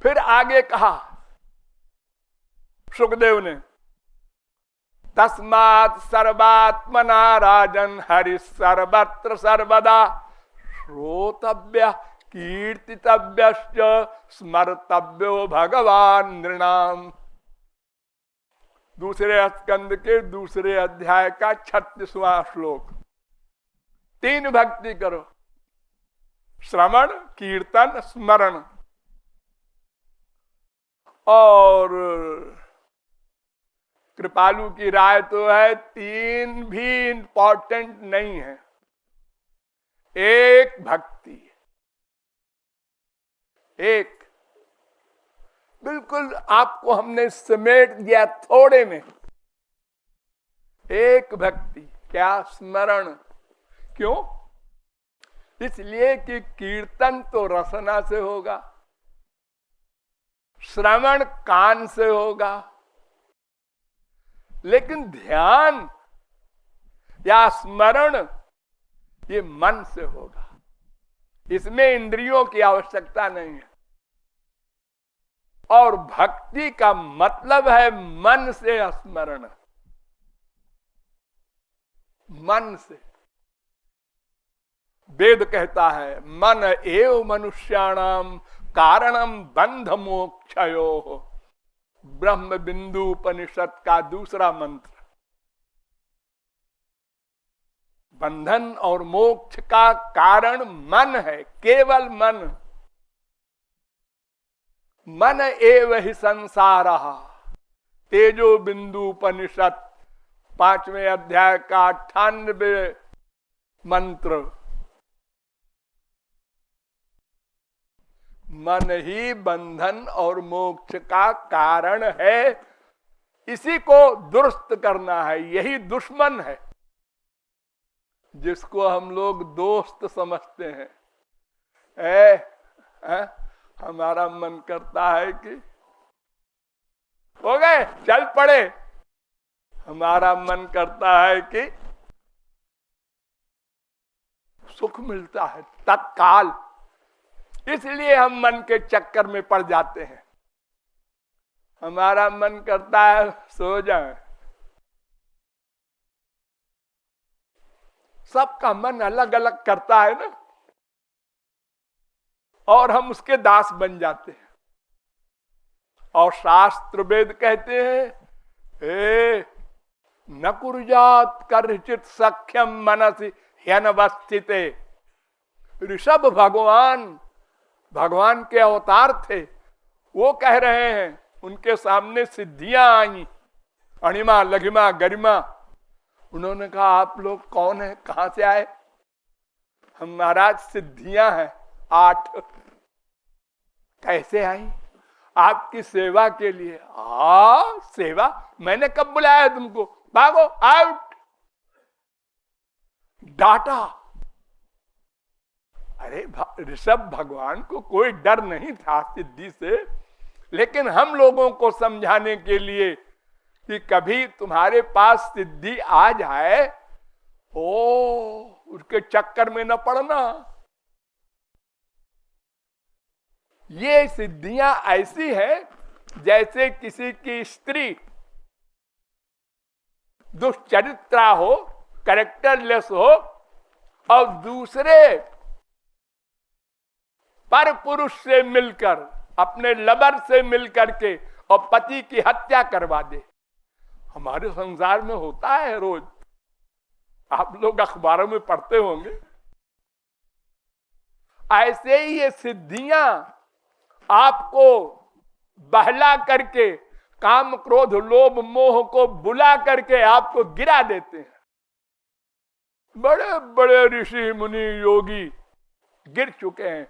फिर आगे कहा सुखदेव ने, तस्मात् सर्वात्मना राजन हरि सर्वत्र सर्वदा श्रोतव्य कीर्तितव्य स्मर्तव्यो भगवान नृणाम। दूसरे स्कंद के दूसरे अध्याय का 36वां श्लोक। 3 भक्ति करो, श्रवण कीर्तन स्मरण। और कृपालु की राय तो है 3 भी इंपॉर्टेंट नहीं है, एक भक्ति, एक। बिल्कुल आपको हमने समेट दिया थोड़े में, एक भक्ति। क्या? स्मरण। क्यों? इसलिए कि कीर्तन तो रसना से होगा, श्रवण कान से होगा, लेकिन ध्यान या स्मरण ये मन से होगा। इसमें इंद्रियों की आवश्यकता नहीं है। और भक्ति का मतलब है मन से स्मरण, मन से। वेद कहता है मन एव मनुष्याणाम कारणम बंध मोक्षयो। ब्रह्म बिंदु उपनिषद का दूसरा मंत्र। बंधन और मोक्ष का कारण मन है, केवल मन। मन एव ही संसार। तेजो बिंदु उपनिषद 5वें अध्याय का 98वें मंत्र। मन ही बंधन और मोक्ष का कारण है, इसी को दुरुस्त करना है। यही दुश्मन है जिसको हम लोग दोस्त समझते हैं। हमारा मन करता है कि हो गए चल पड़े, हमारा मन करता है कि सुख मिलता है तत्काल, इसलिए हम मन के चक्कर में पड़ जाते हैं। हमारा मन करता है सो जाए। सबका मन अलग अलग करता है ना, और हम उसके दास बन जाते हैं। और शास्त्र वेद कहते हैं न कुर्यात् कर्हिचित् सख्यम मनसि ह्यनवस्थिते। ऋषभ भगवान के अवतार थे, वो कह रहे हैं, उनके सामने सिद्धियां आई, अणिमा लघिमा गरिमा। उन्होंने कहा आप लोग कौन है, कहां से आए? हम महाराज सिद्धियां हैं 8। कैसे आई? आपकी सेवा के लिए। सेवा? मैंने कब बुलाया तुमको? भागो, आउट। डाटा। अरे ऋषभ भगवान को कोई डर नहीं था सिद्धि से, लेकिन हम लोगों को समझाने के लिए कि कभी तुम्हारे पास सिद्धि आ जाए, उसके चक्कर में न पड़ना। ये सिद्धियां ऐसी हैं जैसे किसी की स्त्री दुष्चरित्रा हो, कैरेक्टरलेस हो, और दूसरे पर पुरुष से मिलकर, अपने लवर से मिलकर के और पति की हत्या करवा दे। हमारे संसार में होता है रोज, आप लोग अखबारों में पढ़ते होंगे। ऐसे ही ये सिद्धियां आपको बहला करके, काम क्रोध लोभ मोह को बुला करके आपको गिरा देते हैं। बड़े बड़े ऋषि मुनि योगी गिर चुके हैं।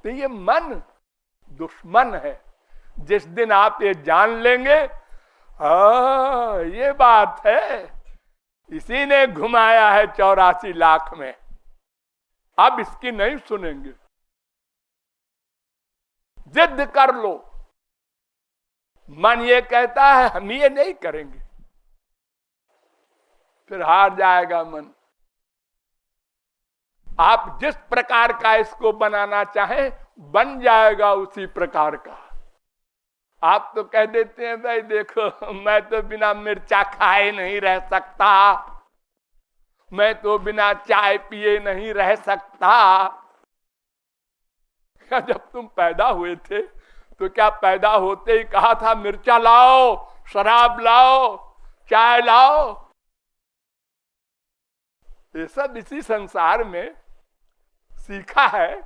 तो ये मन दुश्मन है। जिस दिन आप ये जान लेंगे, ये बात है, इसी ने घुमाया है 84 लाख में, अब इसकी नहीं सुनेंगे। जिद कर लो। मन ये कहता है हम ये नहीं करेंगे, फिर हार जाएगा मन। आप जिस प्रकार का इसको बनाना चाहें बन जाएगा उसी प्रकार का। आप तो कह देते हैं भाई देखो मैं तो बिना मिर्चा खाए नहीं रह सकता, मैं तो बिना चाय पिए नहीं रह सकता। जब तुम पैदा हुए थे तो क्या पैदा होते ही कहा था मिर्चा लाओ, शराब लाओ, चाय लाओ? ये सब इसी संसार में सीखा है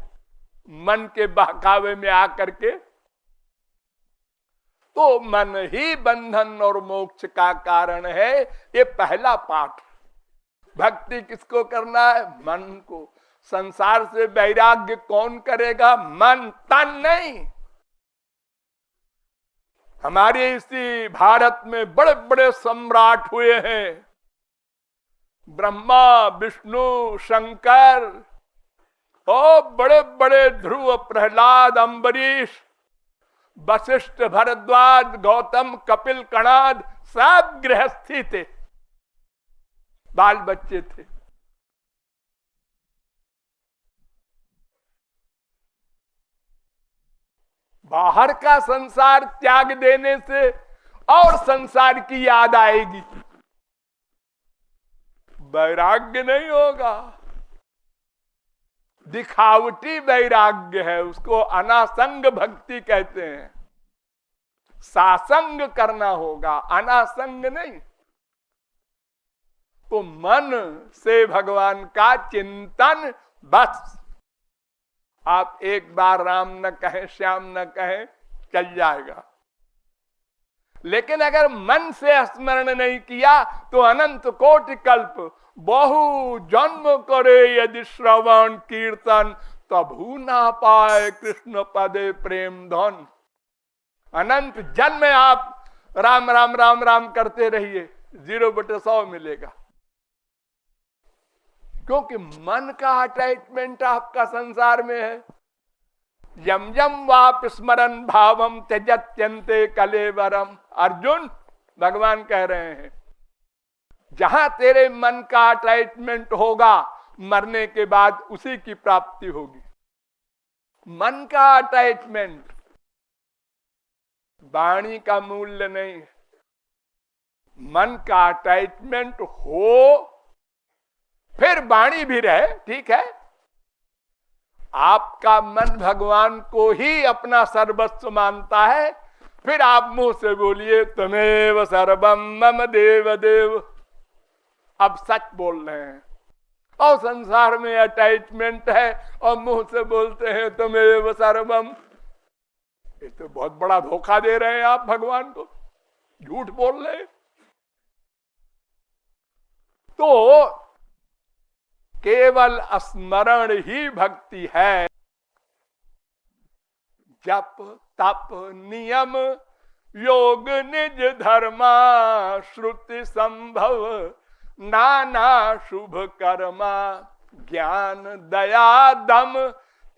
मन के बहकावे में आकर के। तो मन ही बंधन और मोक्ष का कारण है, ये पहला पाठ। भक्ति किसको करना है? मन को। संसार से वैराग्य कौन करेगा? मन, तन नहीं। हमारे इसी भारत में बड़े बड़े सम्राट हुए हैं, ब्रह्मा, विष्णु, शंकर, और बड़े बड़े ध्रुव, प्रहलाद, अम्बरीश, वशिष्ठ, भरद्वाज, गौतम, कपिल, कणाद, सब गृहस्थी थे, बाल बच्चे थे। बाहर का संसार त्याग देने से और संसार की याद आएगी, वैराग्य नहीं होगा। दिखावटी वैराग्य है, उसको अनासंग भक्ति कहते हैं। सासंग करना होगा, अनासंग नहीं। तो मन से भगवान का चिंतन बस। आप एक बार राम न कहें, श्याम न कहें, चल जाएगा। लेकिन अगर मन से स्मरण नहीं किया तो अनंत कोटि कल्प बहु जन्म करे यदि श्रवण कीर्तन, तभू ना पाए कृष्ण पदे प्रेम धन। अनंत जन्म आप राम राम राम राम करते रहिए, 0/100 मिलेगा। क्योंकि मन का अटैचमेंट आपका संसार में है। यम यम वाप स्मरण भावम त्यजत्यन्ते कलेवरम। अर्जुन, भगवान कह रहे हैं, जहां तेरे मन का अटैचमेंट होगा, मरने के बाद उसी की प्राप्ति होगी। मन का अटैचमेंट, वाणी का मूल्य नहीं। मन का अटैचमेंट हो, फिर वाणी भी रहे, ठीक है। आपका मन भगवान को ही अपना सर्वस्व मानता है, फिर आप मुंह से बोलिए तमेव सर्वम मम देव देव। अब सच बोल रहे हैं। और संसार में अटैचमेंट है और मुंह से बोलते हैं तमेव सर्वम। ये तो बहुत बड़ा धोखा दे रहे हैं आप भगवान को, झूठ बोल रहे हैं। तो केवल स्मरण ही भक्ति है। जप तप नियम योग निज धर्मा, श्रुति संभव नाना शुभ कर्मा। ज्ञान दया दम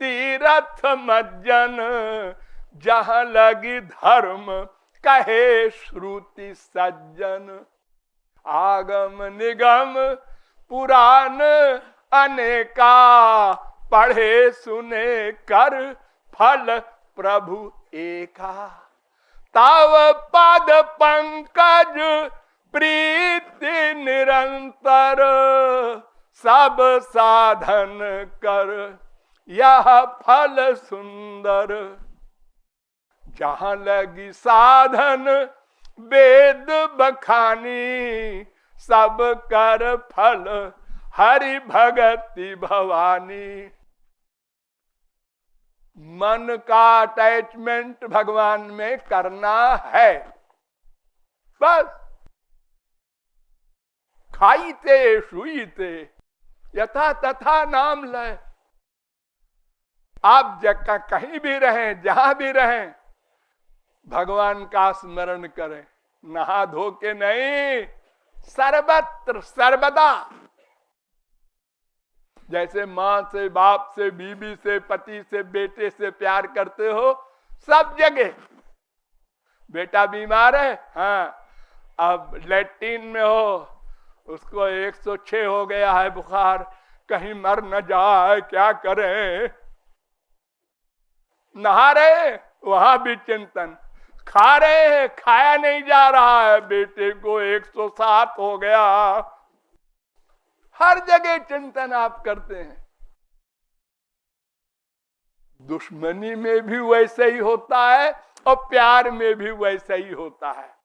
तीरथ मज्जन, जहां लगी धर्म कहे श्रुति सज्जन। आगम निगम पुराण अनेका, पढ़े सुने कर फल प्रभु एका। ताव पद पंकज प्रीति निरंतर, सब साधन कर यह फल सुंदर। जहां लगी साधन वेद बखानी, सब कर फल हरि भगति भवानी। मन का अटैचमेंट भगवान में करना है, बस। खाईते शुईते यथा तथा नाम लय। आप जगह कहीं भी रहें, जहां भी रहें, भगवान का स्मरण करें। नहा धो के नहीं, सर्वत्र सर्वदा। जैसे माँ से, बाप से, बीबी से, पति से, बेटे से प्यार करते हो, सब जगह। बेटा बीमार है, हाँ, अब लैट्रिन में हो, उसको 106 हो गया है बुखार, कहीं मर न जाए, क्या करें? नहा रहे वहां भी चिंतन, खा रहे हैं खाया नहीं जा रहा है, बेटे को 107 हो गया, हर जगह चिंतन आप करते हैं। दुश्मनी में भी वैसे ही होता है और प्यार में भी वैसे ही होता है।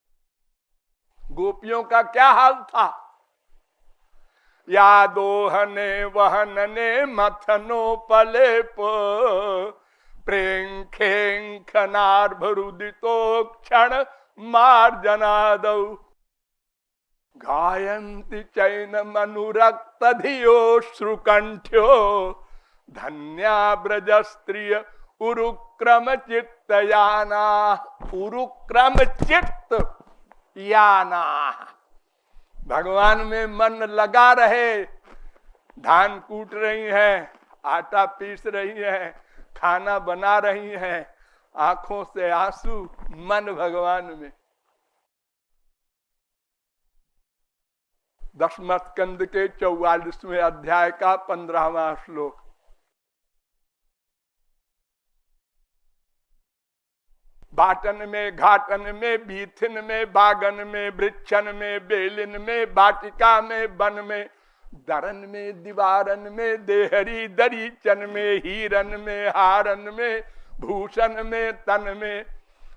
गोपियों का क्या हाल था? या दोहने वहनने मथनो पलेप प्रेम खेंखनार भरुदितो क्षण मार्जनादौ गायन्ति चैन मनुरक्त धियो श्रुकंठ्यो धन्या ब्रज स्त्रिय उरुक्रम चित्त याना। उरुक्रम चित्त याना, भगवान में मन लगा रहे, धान कूट रही हैं, आटा पीस रही हैं, खाना बना रही हैं, आंखों से आंसू, मन भगवान में। दसम स्कंद के 44वें अध्याय का 15वां श्लोक। बाटन में घाटन में बीथिन में बागन में वृक्षन में बेलिन में बाटिका में वन में दरन में दीवारन में देहरी दरीचन में हीरन में हारन में भूषण में तन में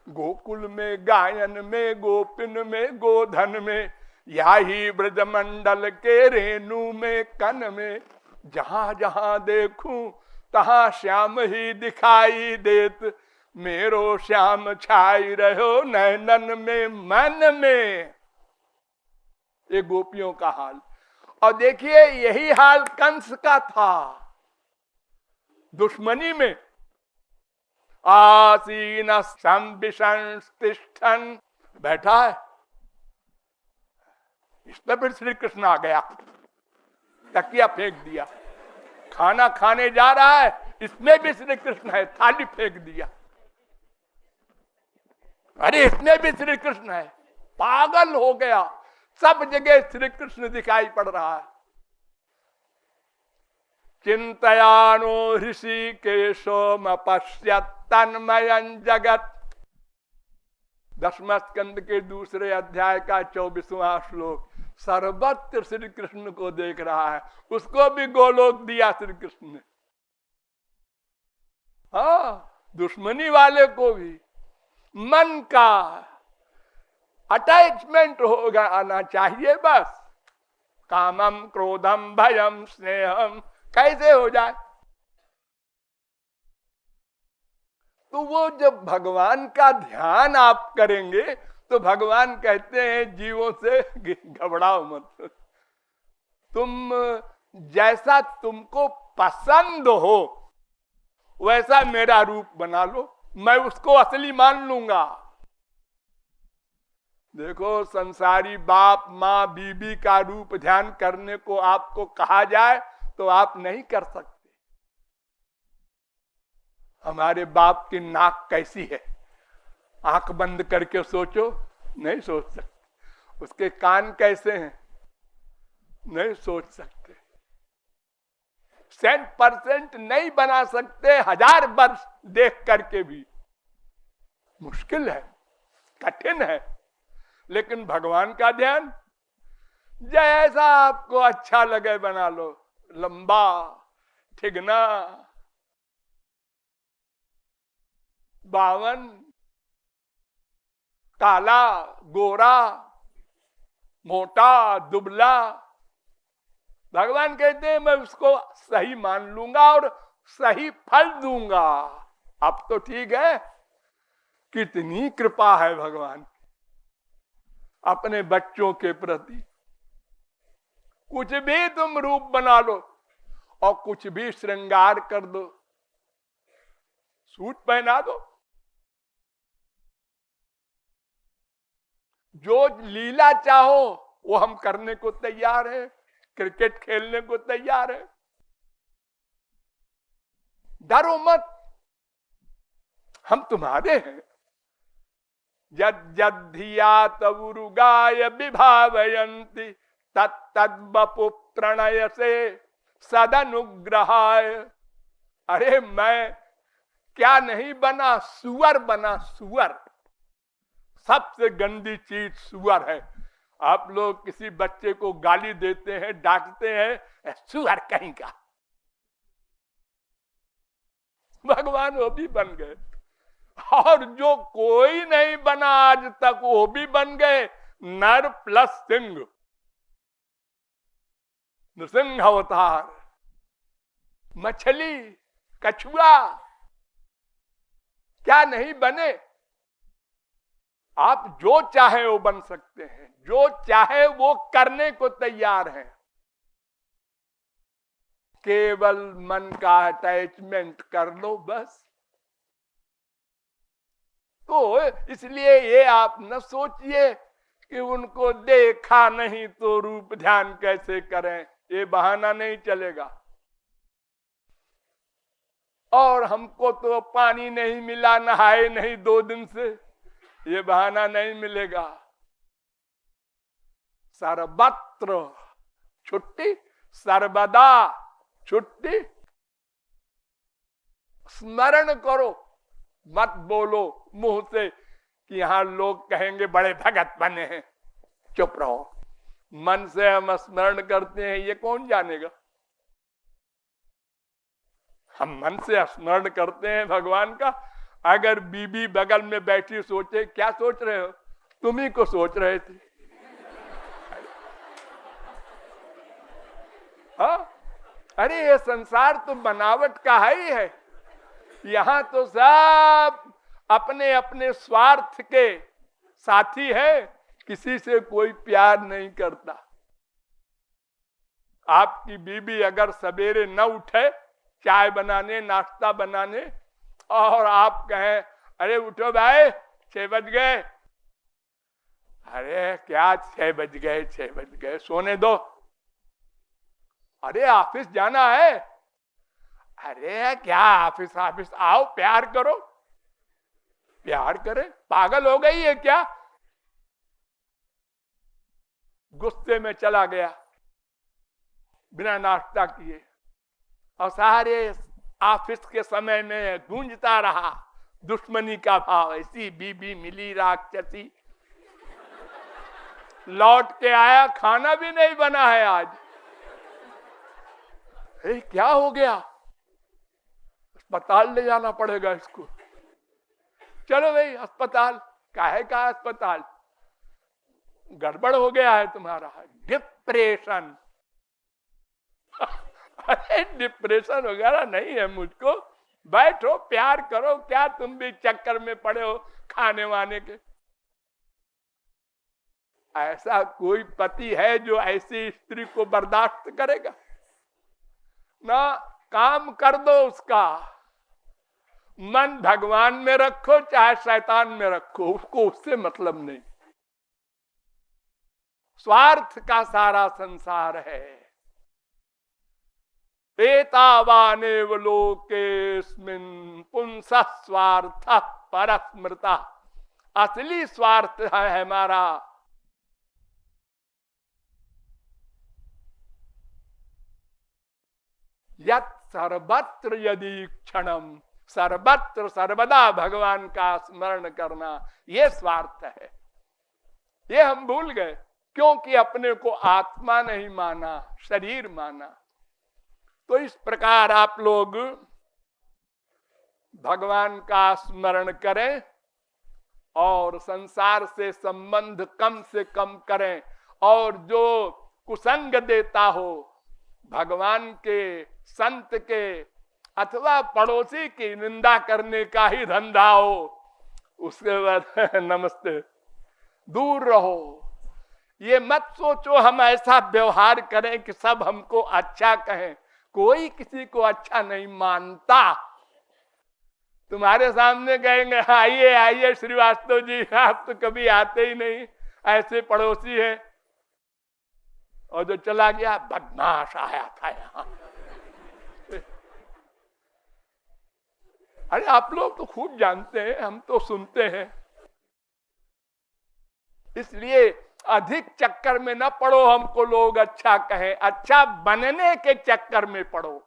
गोकुल में गायन में गोपिन में गोधन में याही ब्रजमंडल के रेणु में कन में जहां जहां देखूं तहां श्याम ही दिखाई देत मेरो श्याम छाई रहो नैनन में मन में। ये गोपियों का हाल। और देखिए यही हाल कंस का था। दुश्मनी में आसीन संविशंस्तिष्ठन् बैठा है, इस पर फिर श्री कृष्ण आ गया, तकिया फेंक दिया। खाना खाने जा रहा है, इसमें भी श्री कृष्ण है, थाली फेंक दिया। अरे इसमें भी श्री कृष्ण है, पागल हो गया। सब जगह श्री कृष्ण दिखाई पड़ रहा है। चिंतयानो ऋषिकेशोमपश्यत् तन्मयं जगत्। दसम स्कंद के दूसरे अध्याय का 24वां श्लोक। सर्वत्र श्री कृष्ण को देख रहा है, उसको भी गोलोक दिया श्री कृष्ण ने। हाँ, दुश्मनी वाले को भी मन का अटैचमेंट होगा आना चाहिए। बस कामम क्रोधम भयम स्नेहम कैसे हो जाए। तो वो जब भगवान का ध्यान आप करेंगे तो भगवान कहते हैं जीवों से घबराओ मत, तुम जैसा तुमको पसंद हो वैसा मेरा रूप बना लो, मैं उसको असली मान लूंगा। देखो संसारी बाप माँ बीबी का रूप ध्यान करने को आपको कहा जाए तो आप नहीं कर सकते। हमारे बाप की नाक कैसी है, आंख बंद करके सोचो, नहीं सोच सकते। उसके कान कैसे हैं, नहीं सोच सकते। 100% नहीं बना सकते, 1000 वर्ष देख करके भी मुश्किल है, कठिन है। लेकिन भगवान का ध्यान जैसा आपको अच्छा लगे बना लो, लंबा, ठिगना, बावन, काला, गोरा, मोटा, दुबला, भगवान कहते हैं मैं उसको सही मान लूंगा और सही फल दूंगा। अब तो ठीक है, कितनी कृपा है भगवान अपने बच्चों के प्रति। कुछ भी तुम रूप बना लो और कुछ भी श्रृंगार कर दो, सूट पहना दो, जो लीला चाहो वो हम करने को तैयार हैं, क्रिकेट खेलने को तैयार है। डरो मत, हम तुम्हारे हैं। यद्यधिया तवुरुगाय विभावयन्ति तत्तद्वपु प्रणय से सदनुग्रहाय। अरे मैं क्या नहीं बना? सुअर बना, सुअर। सबसे गंदी चीज सुअर है। आप लोग किसी बच्चे को गाली देते हैं, डांटते हैं, सुअर कहीं का। भगवान वो भी बन गए, और जो कोई नहीं बना आज तक वो भी बन गए, नर प्लस सिंह, नृसिंह अवतार। मछली, कछुआ, क्या नहीं बने? आप जो चाहे वो बन सकते हैं, जो चाहे वो करने को तैयार हैं। केवल मन का अटैचमेंट कर लो बस। तो इसलिए ये आप न सोचिए कि उनको देखा नहीं तो रूप ध्यान कैसे करें, ये बहाना नहीं चलेगा। और हमको तो पानी नहीं मिला, नहाए नहीं 2 दिन से, ये बहाना नहीं मिलेगा। सर्वत्र छुट्टी, सर्वदा छुट्टी। स्मरण करो, मत बोलो मुंह से कि यहां लोग कहेंगे बड़े भगत बने हैं। चुप रहो। मन से हम स्मरण करते हैं, ये कौन जानेगा? हम मन से स्मरण करते हैं भगवान का। अगर बीबी बगल में बैठी सोचे, क्या सोच रहे हो? तुम्ही को सोच रहे थे। हाँ, अरे ये संसार तो बनावट का ही है। यहाँ तो सब अपने अपने स्वार्थ के साथी है, किसी से कोई प्यार नहीं करता। आपकी बीबी अगर सवेरे न उठे चाय बनाने, नाश्ता बनाने, और आप कहें अरे उठो भाई 6 बज गए, अरे क्या 6 बज गए, 6 बज गए, सोने दो। अरे ऑफिस जाना है, अरे क्या ऑफिस ऑफिस, आओ प्यार करो। प्यार करें? पागल हो गई है क्या? गुस्से में चला गया बिना नाश्ता किए, और सारे ऑफिस के समय में गूंजता रहा दुश्मनी का भाव। ऐसी बीबी मिली राक्षसी। लौट के आया, खाना भी नहीं बना है आज। क्या हो गया? अस्पताल ले जाना पड़ेगा इसको। चलो भाई अस्पताल। काहे का अस्पताल? गड़बड़ हो गया है तुम्हारा, डिप्रेशन। अरे डिप्रेशन वगैरह नहीं है मुझको, बैठो प्यार करो। क्या तुम भी चक्कर में पड़े हो खाने वाने के? ऐसा कोई पति है जो ऐसी स्त्री को बर्दाश्त करेगा? ना, काम कर दो उसका। मन भगवान में रखो चाहे शैतान में रखो, उसको उससे मतलब नहीं। स्वार्थ का सारा संसार है। एतावानेव लोकेस्मिन् पुंसः स्वार्थः परस्मृतः। असली स्वार्थ है हमारा यत् सर्वत्र यदि क्षणम, सर्वत्र सर्वदा भगवान का स्मरण करना, ये स्वार्थ है। ये हम भूल गए क्योंकि अपने को आत्मा नहीं माना, शरीर माना। तो इस प्रकार आप लोग भगवान का स्मरण करें और संसार से संबंध कम से कम करें, और जो कुसंग देता हो, भगवान के, संत के अथवा पड़ोसी की निंदा करने का ही धंधा हो, उसके बाद नमस्ते, दूर रहो। ये मत सोचो हम ऐसा व्यवहार करें कि सब हमको अच्छा कहें। कोई किसी को अच्छा नहीं मानता। तुम्हारे सामने कहेंगे आइए आइए श्रीवास्तव जी, आप तो कभी आते ही नहीं, ऐसे पड़ोसी हैं। और जो चला गया, बदमाश आया था यहाँ। अरे आप लोग तो खूब जानते हैं, हम तो सुनते हैं। इसलिए अधिक चक्कर में न पड़ो हमको लोग अच्छा कहें, अच्छा बनने के चक्कर में पड़ो।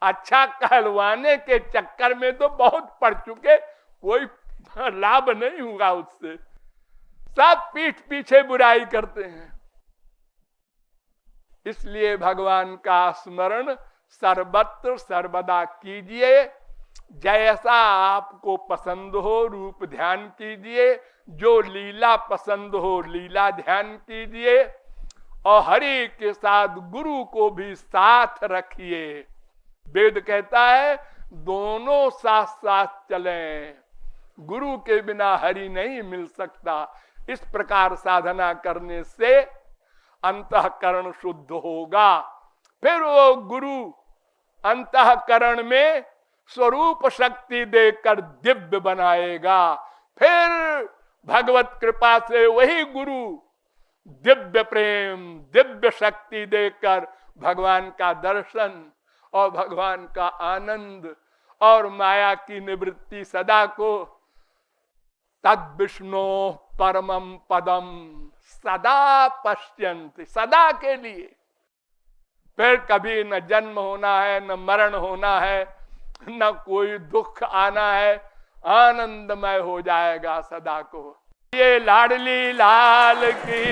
अच्छा कहलवाने के चक्कर में तो बहुत पड़ चुके, कोई लाभ नहीं हुआ उससे, सब पीठ पीछे बुराई करते हैं। इसलिए भगवान का स्मरण सर्वत्र सर्वदा कीजिए, जैसा आपको पसंद हो रूप ध्यान कीजिए, जो लीला पसंद हो लीला ध्यान कीजिए, और हरि के साथ गुरु को भी साथ रखिए। वेद कहता है दोनों साथ साथ चलें, गुरु के बिना हरि नहीं मिल सकता। इस प्रकार साधना करने से अंतःकरण शुद्ध होगा, फिर वो गुरु अंतःकरण में स्वरूप शक्ति देकर दिव्य बनाएगा, फिर भगवत कृपा से वही गुरु दिव्य प्रेम दिव्य शक्ति देकर भगवान का दर्शन और भगवान का आनंद और माया की निवृत्ति सदा को तद विष्णु परमम पदम सदा पश्यन्ति, सदा के लिए। फिर कभी न जन्म होना है, न मरण होना है, न कोई दुख आना है, आनंदमय हो जाएगा सदा को। ये लाडली लाल की